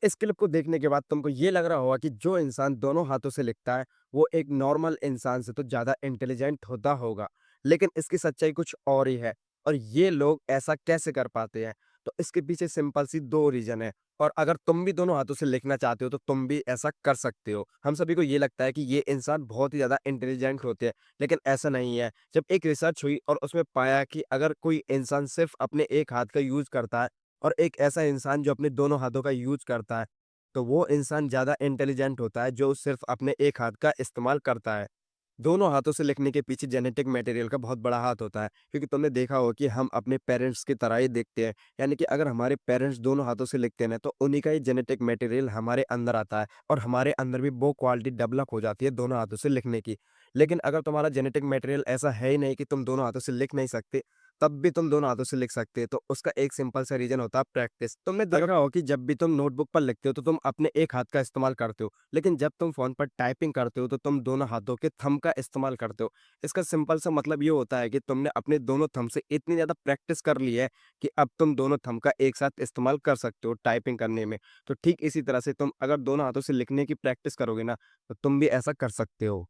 इस क्लिप को देखने के बाद तुमको ये लग रहा होगा कि जो इंसान दोनों हाथों से लिखता है, वो एक नॉर्मल इंसान से तो ज़्यादा इंटेलिजेंट होता होगा। लेकिन इसकी सच्चाई कुछ और ही है और ये लोग ऐसा कैसे कर पाते हैं? तो इसके पीछे सिंपल सी 2 रीज़न है और अगर तुम भी दोनों हाथों से लिखना चाहते हो, तो तुम भी ऐसा कर सकते हो। हम सभी को ये लगता है कि ये इंसान बहुत ही ज़्यादा इंटेलिजेंट होते हैं, लेकिन ऐसा नहीं है। जब एक रिसर्च हुई और उसमें पाया कि अगर कोई इंसान सिर्फ़ अपने एक हाथ का यूज़ करता है और एक ऐसा इंसान जो अपने दोनों हाथों का यूज़ करता है, तो वो इंसान ज़्यादा इंटेलिजेंट होता है जो सिर्फ़ अपने एक हाथ का इस्तेमाल करता है। दोनों हाथों से लिखने के पीछे जेनेटिक मटेरियल का बहुत बड़ा हाथ होता है, क्योंकि तुमने देखा होगा कि हम अपने पेरेंट्स की तरह ही दिखते हैं। यानी कि अगर हमारे पेरेंट्स दोनों हाथों से लिखते हैं ना, तो उन्हीं का ही जेनेटिक मटेरियल हमारे अंदर आता है और हमारे अंदर भी वो क्वालिटी डेवलप हो जाती है दोनों हाथों से लिखने की। लेकिन अगर तुम्हारा जेनेटिक मटेरियल ऐसा है ही नहीं कि तुम दोनों हाथों से लिख नहीं सकते, तब भी तुम दोनों हाथों से लिख सकते हो, तो उसका एक सिंपल सा रीज़न होता है प्रैक्टिस। तुमने देखा होगा कि जब भी तुम नोटबुक पर लिखते हो, तो तुम अपने एक हाथ का इस्तेमाल करते हो, लेकिन जब तुम फ़ोन पर टाइपिंग करते हो, तो तुम दोनों हाथों के थंब का इस्तेमाल करते हो। इसका सिंपल सा मतलब ये होता है कि तुमने अपने दोनों थंब से इतनी ज़्यादा प्रैक्टिस कर ली है कि अब तुम दोनों थंब का एक साथ इस्तेमाल कर सकते हो टाइपिंग करने में। तो ठीक इसी तरह से तुम अगर दोनों हाथों से लिखने की प्रैक्टिस करोगे ना, तो तुम भी ऐसा कर सकते हो।